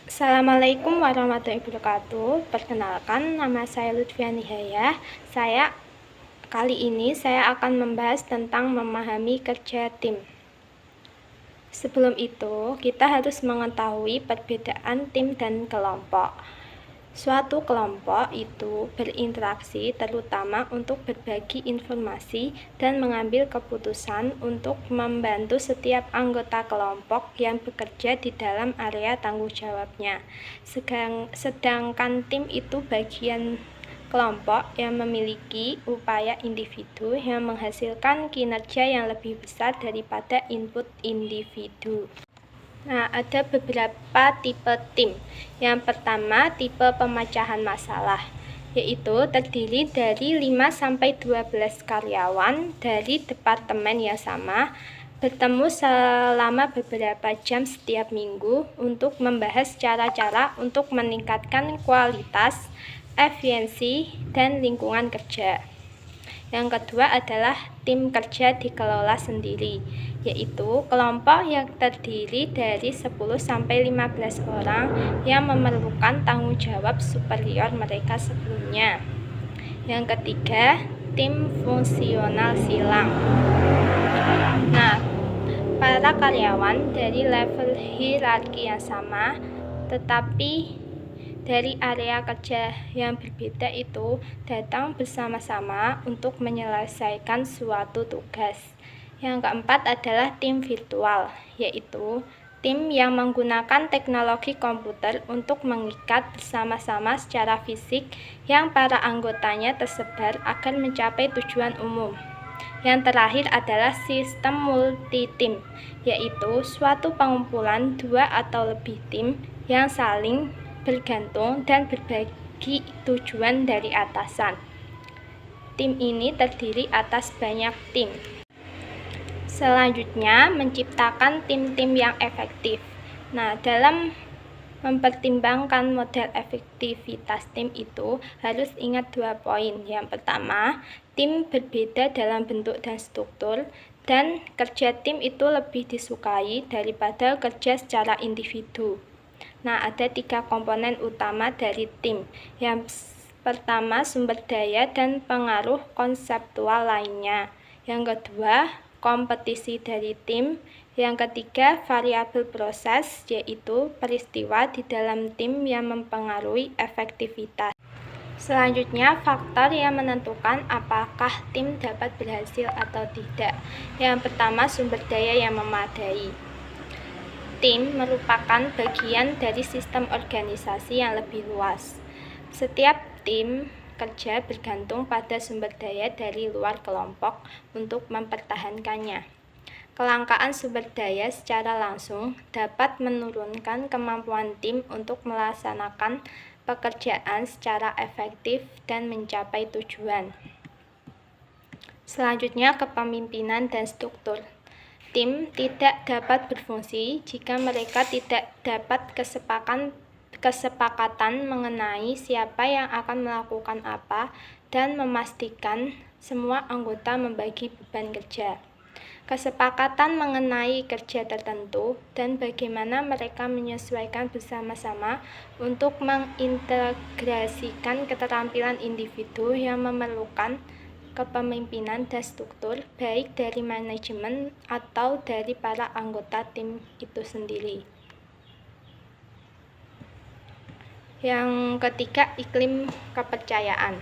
Assalamualaikum warahmatullahi wabarakatuh. Perkenalkan, nama saya Lutfiani Haya. Kali ini saya akan membahas tentang memahami kerja tim. Sebelum itu, kita harus mengetahui perbedaan tim dan kelompok. Suatu kelompok itu berinteraksi terutama untuk berbagi informasi dan mengambil keputusan untuk membantu setiap anggota kelompok yang bekerja di dalam area tanggung jawabnya. Sedangkan tim itu bagian kelompok yang memiliki upaya individu yang menghasilkan kinerja yang lebih besar daripada input individu. Nah, ada beberapa tipe tim. Yang pertama, tipe pemecahan masalah, yaitu terdiri dari 5-12 karyawan dari departemen yang sama, bertemu selama beberapa jam setiap minggu untuk membahas cara-cara untuk meningkatkan kualitas, efisiensi, dan lingkungan kerja. Yang kedua adalah tim kerja dikelola sendiri, yaitu kelompok yang terdiri dari 10-15 orang yang memerlukan tanggung jawab superior mereka sebelumnya. Yang ketiga, tim fungsional silang. Nah, para karyawan dari level hierarki yang sama, tetapi dari area kerja yang berbeda itu datang bersama-sama untuk menyelesaikan suatu tugas. Yang keempat adalah tim virtual, yaitu tim yang menggunakan teknologi komputer untuk mengikat bersama-sama secara fisik yang para anggotanya tersebar agar mencapai tujuan umum. Yang terakhir adalah sistem multi-tim, yaitu suatu pengumpulan 2 atau lebih tim yang saling bergantung dan berbagi tujuan dari atasan. Tim ini terdiri atas banyak tim. Selanjutnya, menciptakan tim-tim yang efektif. Nah, dalam mempertimbangkan model efektivitas tim itu harus ingat 2 poin. Yang pertama, tim berbeda dalam bentuk dan struktur, dan kerja tim itu lebih disukai daripada kerja secara individu. Nah, ada 3 komponen utama dari tim. Yang pertama, sumber daya dan pengaruh konseptual lainnya. Yang kedua, kompetisi dari tim. Yang ketiga, variabel proses, yaitu peristiwa di dalam tim yang mempengaruhi efektivitas. Selanjutnya, faktor yang menentukan apakah tim dapat berhasil atau tidak. Yang pertama, sumber daya yang memadai. Tim merupakan bagian dari sistem organisasi yang lebih luas. Setiap tim kerja bergantung pada sumber daya dari luar kelompok untuk mempertahankannya. Kelangkaan sumber daya secara langsung dapat menurunkan kemampuan tim untuk melaksanakan pekerjaan secara efektif dan mencapai tujuan. Selanjutnya, kepemimpinan dan struktur. Tim tidak dapat berfungsi jika mereka tidak dapat kesepakatan mengenai siapa yang akan melakukan apa dan memastikan semua anggota membagi beban kerja. Kesepakatan mengenai kerja tertentu dan bagaimana mereka menyesuaikan bersama-sama untuk mengintegrasikan keterampilan individu yang memerlukan kepemimpinan dan struktur, baik dari manajemen atau dari para anggota tim itu sendiri. Yang ketiga, iklim kepercayaan.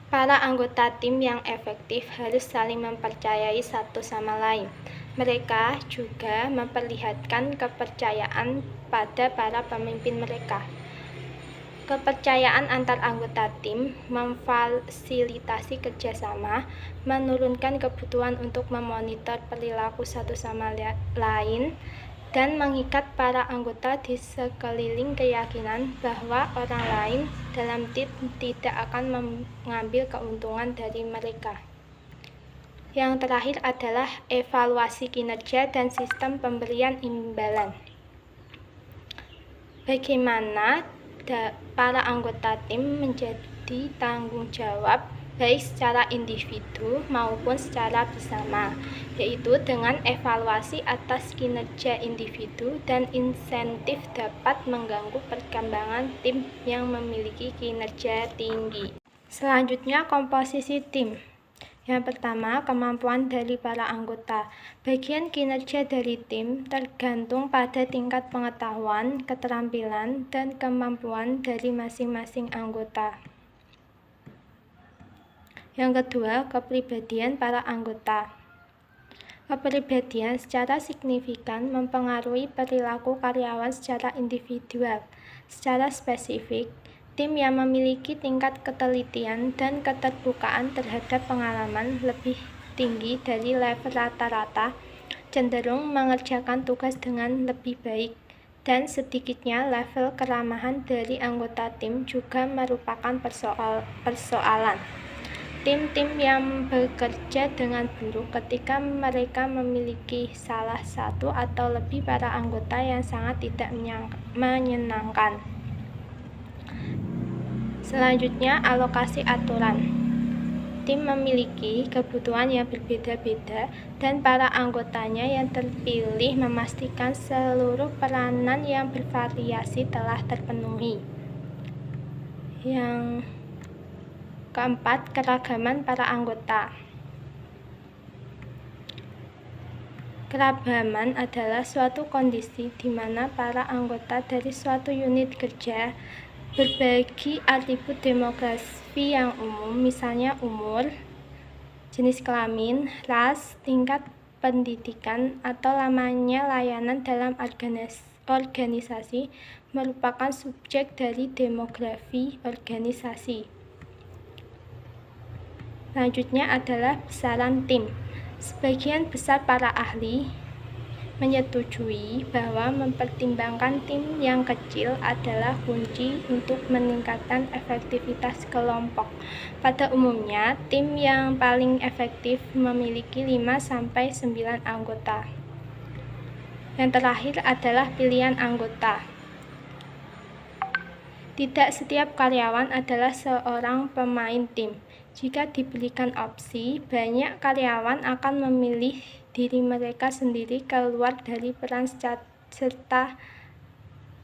Para anggota tim yang efektif harus saling mempercayai satu sama lain. Mereka juga memperlihatkan kepercayaan pada para pemimpin mereka. Kepercayaan antar anggota tim memfasilitasi kerjasama, menurunkan kebutuhan untuk memonitor perilaku satu sama lain, dan mengikat para anggota di sekeliling keyakinan bahwa orang lain dalam tim tidak akan mengambil keuntungan dari mereka. Yang terakhir adalah evaluasi kinerja dan sistem pemberian imbalan. Bagaimana para anggota tim menjadi tanggung jawab baik secara individu maupun secara bersama, yaitu dengan evaluasi atas kinerja individu dan insentif dapat mengganggu perkembangan tim yang memiliki kinerja tinggi. Selanjutnya, komposisi tim. Yang pertama, kemampuan dari para anggota. Bagian kinerja dari tim tergantung pada tingkat pengetahuan, keterampilan, dan kemampuan dari masing-masing anggota. Yang kedua, kepribadian para anggota. Kepribadian secara signifikan mempengaruhi perilaku karyawan secara individual. Secara spesifik, tim yang memiliki tingkat ketelitian dan keterbukaan terhadap pengalaman lebih tinggi dari level rata-rata cenderung mengerjakan tugas dengan lebih baik, dan sedikitnya level keramahan dari anggota tim juga merupakan persoalan. Tim-tim yang bekerja dengan buruk ketika mereka memiliki salah satu atau lebih para anggota yang sangat tidak menyenangkan. Selanjutnya, alokasi aturan. Tim memiliki kebutuhan yang berbeda-beda dan para anggotanya yang terpilih memastikan seluruh peranan yang bervariasi telah terpenuhi. Yang keempat, keragaman para anggota. Keragaman adalah suatu kondisi di mana para anggota dari suatu unit kerja berbagi atribut demografi yang umum, misalnya umur, jenis kelamin, ras, tingkat pendidikan, atau lamanya layanan dalam organisasi merupakan subjek dari demografi organisasi. Selanjutnya adalah besaran tim. Sebagian besar para ahli menyetujui bahwa mempertimbangkan tim yang kecil adalah kunci untuk meningkatkan efektivitas kelompok. Pada umumnya, tim yang paling efektif memiliki 5-9 anggota. Yang terakhir adalah pilihan anggota. Tidak setiap karyawan adalah seorang pemain tim. Jika diberikan opsi, banyak karyawan akan memilih diri mereka sendiri keluar dari peran serta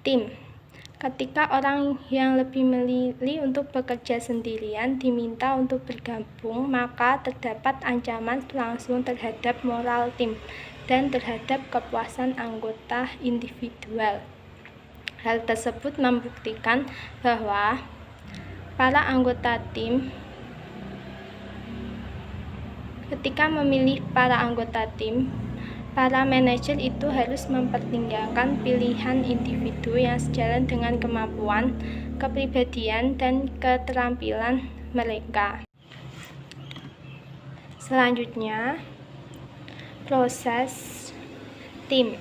tim. Ketika orang yang lebih memilih untuk bekerja sendirian diminta untuk bergabung, maka terdapat ancaman langsung terhadap moral tim dan terhadap kepuasan anggota individual. Hal tersebut membuktikan bahwa ketika memilih para anggota tim, para manajer itu harus mempertimbangkan pilihan individu yang sejalan dengan kemampuan, kepribadian, dan keterampilan mereka. Selanjutnya, proses tim.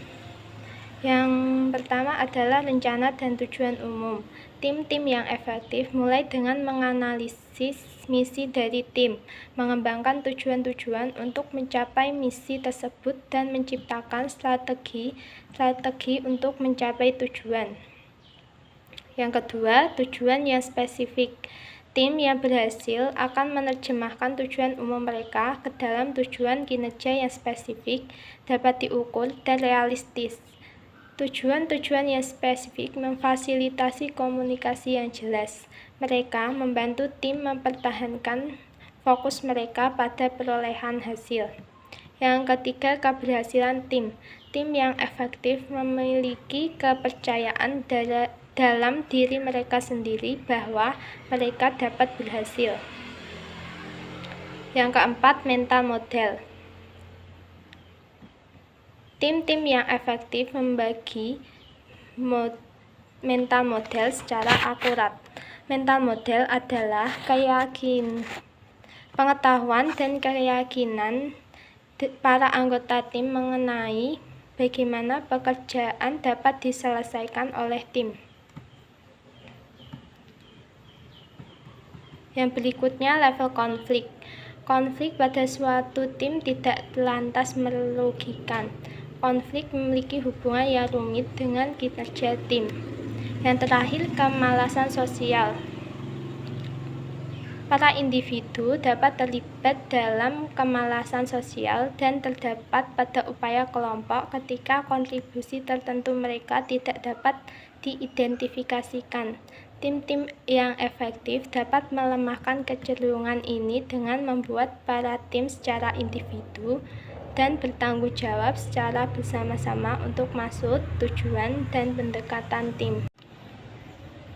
Yang pertama adalah rencana dan tujuan umum. Tim-tim yang efektif mulai dengan menganalisis misi dari tim, mengembangkan tujuan-tujuan untuk mencapai misi tersebut, dan menciptakan strategi untuk mencapai tujuan. Yang kedua, tujuan yang spesifik. Tim yang berhasil akan menerjemahkan tujuan umum mereka ke dalam tujuan kinerja yang spesifik, dapat diukur, dan realistis. Tujuan-tujuan yang spesifik memfasilitasi komunikasi yang jelas. Mereka membantu tim mempertahankan fokus mereka pada perolehan hasil. Yang ketiga, keberhasilan tim. Tim yang efektif memiliki kepercayaan dalam diri mereka sendiri bahwa mereka dapat berhasil. Yang keempat, mental model. Tim-tim yang efektif membagi mental model secara akurat. Mental model adalah pengetahuan dan keyakinan para anggota tim mengenai bagaimana pekerjaan dapat diselesaikan oleh tim. Yang berikutnya, level konflik. Konflik pada suatu tim tidak lantas merugikan. Konflik memiliki hubungan yang rumit dengan kinerja tim. Yang terakhir, kemalasan sosial. Para individu dapat terlibat dalam kemalasan sosial dan terdapat pada upaya kelompok ketika kontribusi tertentu mereka tidak dapat diidentifikasikan. Tim-tim yang efektif dapat melemahkan kecenderungan ini dengan membuat para tim secara individu dan bertanggung jawab secara bersama-sama untuk maksud, tujuan, dan pendekatan tim.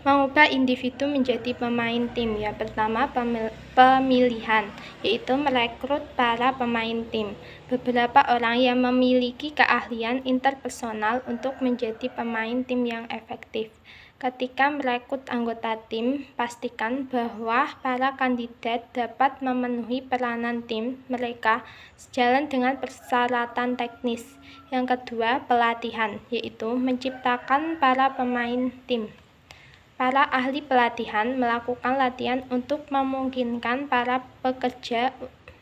Mengubah individu menjadi pemain tim. Yang pertama, pemilihan, yaitu merekrut para pemain tim. Beberapa orang yang memiliki keahlian interpersonal untuk menjadi pemain tim yang efektif. Ketika merekrut anggota tim, pastikan bahwa para kandidat dapat memenuhi peranan tim mereka sejalan dengan persyaratan teknis. Yang kedua, pelatihan, yaitu menciptakan para pemain tim. Para ahli pelatihan melakukan latihan untuk memungkinkan para pekerja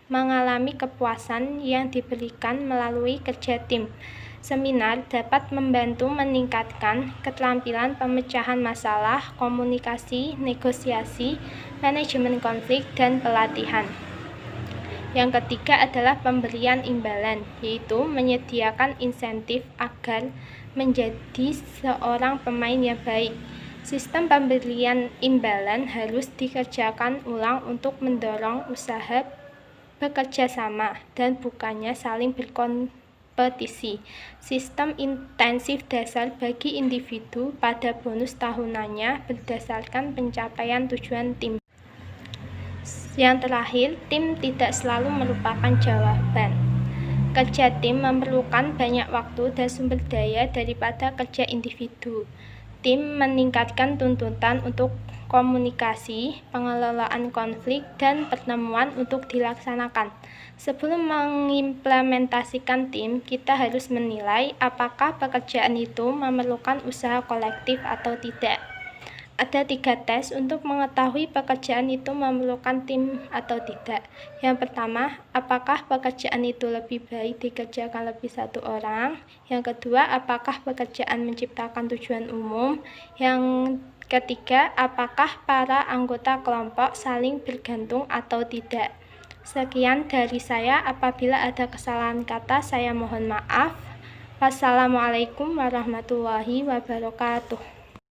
mengalami kepuasan yang diberikan melalui kerja tim. Seminar dapat membantu meningkatkan keterampilan pemecahan masalah, komunikasi, negosiasi, manajemen konflik, dan pelatihan. Yang ketiga adalah pemberian imbalan, yaitu menyediakan insentif agar menjadi seorang pemain yang baik. Sistem pemberian imbalan harus dikerjakan ulang untuk mendorong usaha bekerja sama dan bukannya saling berkompetisi. Sistem intensif dasar bagi individu pada bonus tahunannya berdasarkan pencapaian tujuan tim. Yang terakhir, tim tidak selalu merupakan jawaban. Kerja tim memerlukan banyak waktu dan sumber daya daripada kerja individu. Tim meningkatkan tuntutan untuk komunikasi, pengelolaan konflik, dan pertemuan untuk dilaksanakan. Sebelum mengimplementasikan tim, kita harus menilai apakah pekerjaan itu memerlukan usaha kolektif atau tidak. Ada 3 tes untuk mengetahui pekerjaan itu memerlukan tim atau tidak. Yang pertama, apakah pekerjaan itu lebih baik dikerjakan lebih satu orang? Yang kedua, apakah pekerjaan menciptakan tujuan umum? Yang ketiga, apakah para anggota kelompok saling bergantung atau tidak? Sekian dari saya. Apabila ada kesalahan kata, saya mohon maaf. Wassalamualaikum warahmatullahi wabarakatuh.